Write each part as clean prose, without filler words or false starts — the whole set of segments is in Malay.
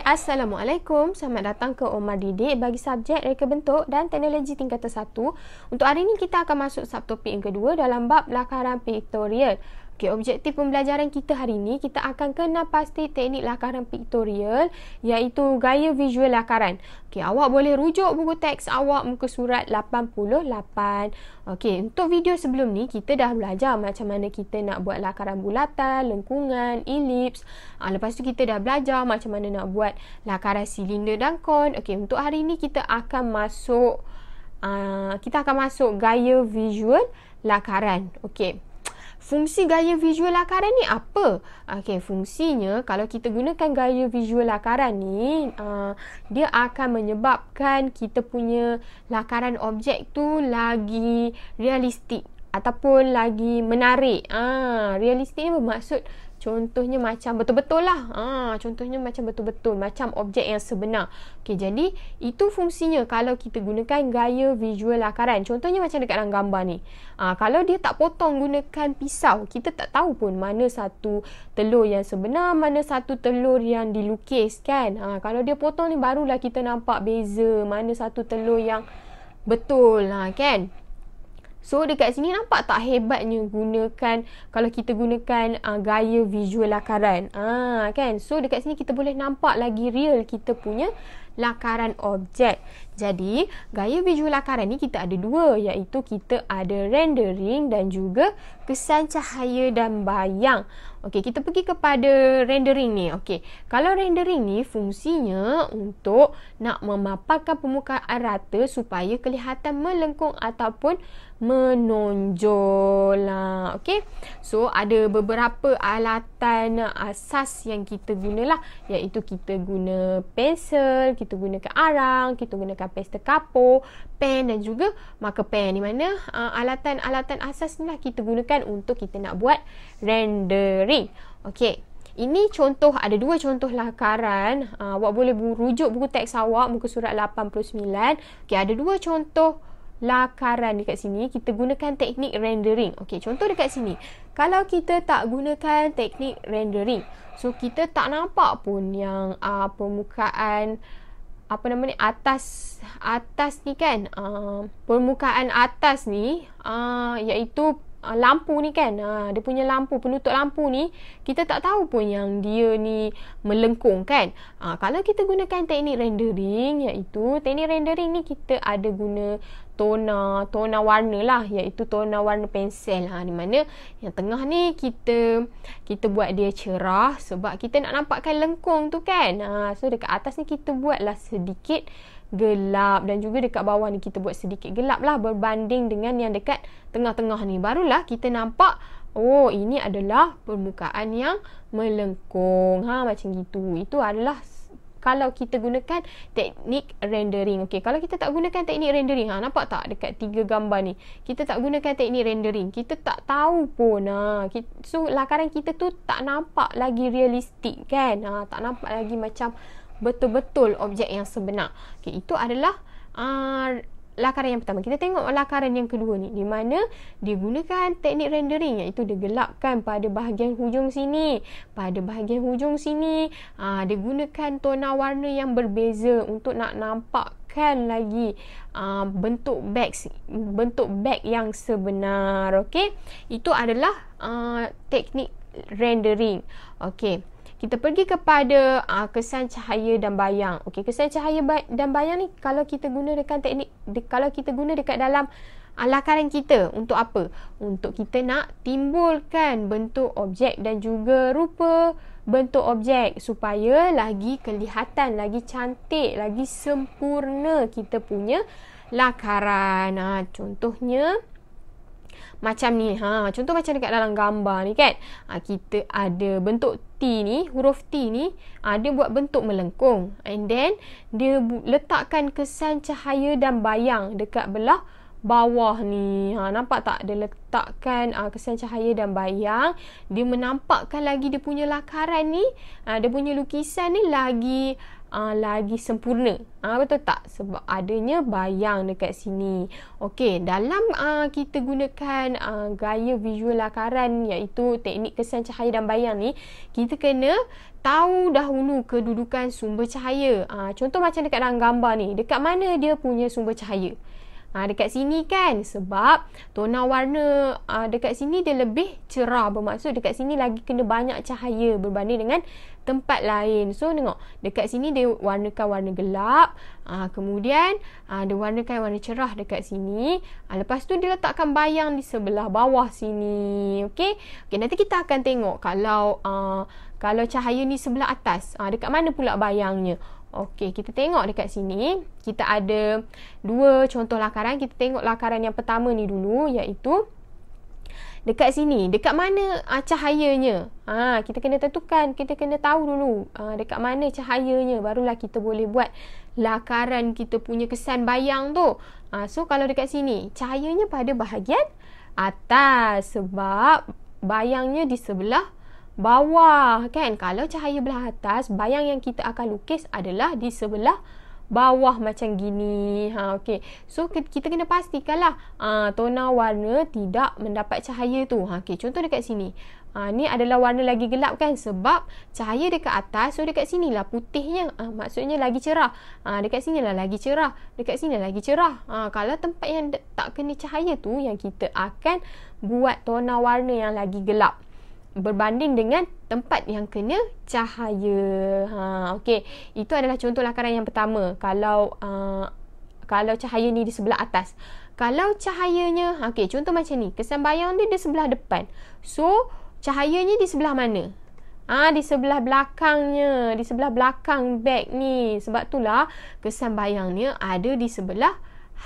Assalamualaikum, selamat datang ke Omar Didik bagi subjek reka bentuk dan teknologi tingkatan 1. Untuk hari ini kita akan masuk subtopik yang kedua dalam bab lakaran piktorial. Okey, objektif pembelajaran kita hari ini, kita akan kenal pasti teknik lakaran piktorial iaitu gaya visual lakaran. Okey, awak boleh rujuk buku teks awak muka surat 88. Okey, untuk video sebelum ni kita dah belajar macam mana kita nak buat lakaran bulatan, lengkungan, elips. Lepas tu kita dah belajar macam mana nak buat lakaran silinder dan kon. Okey, untuk hari ini kita akan masuk gaya visual lakaran. Okey. Fungsi gaya visual lakaran ni apa? Okey, fungsinya kalau kita gunakan gaya visual lakaran ni, dia akan menyebabkan kita punya lakaran objek tu lagi realistik ataupun lagi menarik. Realistik ni bermaksud contohnya macam betul-betul lah. Contohnya macam betul-betul, macam objek yang sebenar. Okey, jadi itu fungsinya kalau kita gunakan gaya visual lakaran. Contohnya macam dekat dalam gambar ni. Kalau dia tak potong gunakan pisau, kita tak tahu pun mana satu telur yang sebenar, mana satu telur yang dilukis kan. Kalau dia potong ni barulah kita nampak beza mana satu telur yang betul kan. So dekat sini nampak tak hebatnya gunakan kalau kita gunakan gaya visual lakaran. Kan? So dekat sini kita boleh nampak lagi real kita punya lakaran objek. Jadi gaya visual lakaran ni kita ada dua, iaitu kita ada rendering dan juga kesan cahaya dan bayang. Okey, kita pergi kepada rendering ni. Okey, kalau rendering ni fungsinya untuk nak memaparkan permukaan rata supaya kelihatan melengkung ataupun menonjol. Okey, so ada beberapa alatan asas yang kita gunalah, iaitu kita guna pensel, kita gunakan arang, kita gunakan pastel kapur, pen dan juga marker pen, di mana alatan-alatan asas ni lah kita gunakan untuk kita nak buat rendering. Okey, ini contoh, ada dua contoh lakaran. Awak boleh rujuk buku teks awak muka surat 89. Okey, ada dua contoh lakaran dekat sini. Kita gunakan teknik rendering. Okey, contoh dekat sini. Kalau kita tak gunakan teknik rendering, so kita tak nampak pun yang permukaan atas ni kan. Permukaan atas ni iaitu lampu ni kan. Dia punya lampu, penutup lampu ni kita tak tahu pun yang dia ni melengkung kan. Kalau kita gunakan teknik rendering, iaitu teknik rendering ni kita ada guna tona warna lah, iaitu tona warna pensel. Di mana yang tengah ni kita buat dia cerah sebab kita nak nampakkan lengkung tu kan. So dekat atas ni kita buatlah sedikit gelap dan juga dekat bawah ni kita buat sedikit gelap lah berbanding dengan yang dekat tengah-tengah ni. Barulah kita nampak, oh ini adalah permukaan yang melengkung. Macam gitu. Itu adalah kalau kita gunakan teknik rendering. Okey, kalau kita tak gunakan teknik rendering, nampak tak dekat tiga gambar ni? Kita tak gunakan teknik rendering, kita tak tahu pun. So lakaran kita tu tak nampak lagi realistik kan. Tak nampak lagi macam betul-betul objek yang sebenar. Okey, itu adalah lakaran yang pertama. Kita tengok lakaran yang kedua ni, di mana dia gunakan teknik rendering, iaitu dia gelapkan pada bahagian hujung sini. Pada bahagian hujung sini, dia gunakan tona warna yang berbeza untuk nak nampakkan lagi bentuk beg yang sebenar. Okey, itu adalah teknik rendering. Okey, kita pergi kepada kesan cahaya dan bayang. Okey, kesan cahaya dan bayang ni kalau kita guna dekat dalam lakaran kita, untuk apa? Untuk kita nak timbulkan bentuk objek dan juga rupa bentuk objek supaya lagi kelihatan, lagi cantik, lagi sempurna kita punya lakaran. Contohnya macam ni. Contoh macam dekat dalam gambar ni kan. Kita ada bentuk T ni, huruf T ni, dia buat bentuk melengkung. And then dia letakkan kesan cahaya dan bayang dekat belah bawah ni. Nampak tak? Dia letakkan kesan cahaya dan bayang. Dia menampakkan lagi dia punya lakaran ni, dia punya lukisan ni lagi lagi sempurna. Betul tak? Sebab adanya bayang dekat sini. Okey, dalam kita gunakan gaya visual lakaran iaitu teknik kesan cahaya dan bayang ni, kita kena tahu dahulu kedudukan sumber cahaya. Contoh macam dekat dalam gambar ni, dekat mana dia punya sumber cahaya? Dekat sini kan, sebab tona warna dekat sini dia lebih cerah, bermaksud dekat sini lagi kena banyak cahaya berbanding dengan tempat lain. So tengok, dekat sini dia warnakan warna gelap, kemudian dia warnakan warna cerah dekat sini, lepas tu dia letakkan bayang di sebelah bawah sini. Okey, nanti kita akan tengok kalau cahaya ni sebelah atas, dekat mana pula bayangnya. Okey, kita tengok dekat sini. Kita ada dua contoh lakaran. Kita tengok lakaran yang pertama ni dulu, iaitu dekat sini. Dekat mana cahayanya? Kita kena tentukan, kita kena tahu dulu dekat mana cahayanya, barulah kita boleh buat lakaran kita punya kesan bayang tu. So kalau dekat sini, cahayanya pada bahagian atas sebab bayangnya di sebelah bawah kan. Kalau cahaya belah atas, bayang yang kita akan lukis adalah di sebelah bawah macam gini. Okey. So kita kena pastikanlah tona warna tidak mendapat cahaya tu. Okey, contoh dekat sini. Ni adalah warna lagi gelap kan, sebab cahaya dekat atas, so dekat sinilah putihnya. Maksudnya lagi cerah. Dekat sinilah lagi cerah. Dekat sini lagi cerah. Kalau tempat yang tak kena cahaya tu, yang kita akan buat tona warna yang lagi gelap berbanding dengan tempat yang kena cahaya. Okey, itu adalah contoh lakaran yang pertama. Kalau cahaya ni di sebelah atas. Kalau cahayanya, okey, contoh macam ni, kesan bayang dia di sebelah depan. So cahayanya di sebelah mana? Di sebelah belakangnya, di sebelah belakang beg ni. Sebab itulah kesan bayangnya ada di sebelah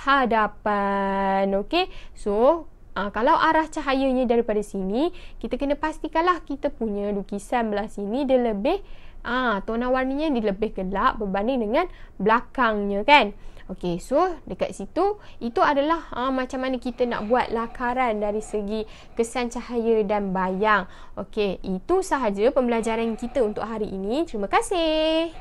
hadapan. Okey, so kalau arah cahayanya daripada sini, kita kena pastikanlah kita punya lukisan belah sini dia lebih tona warnanya dia lebih gelap berbanding dengan belakangnya kan. Okey, so dekat situ itu adalah macam mana kita nak buat lakaran dari segi kesan cahaya dan bayang. Okey, itu sahaja pembelajaran kita untuk hari ini. Terima kasih.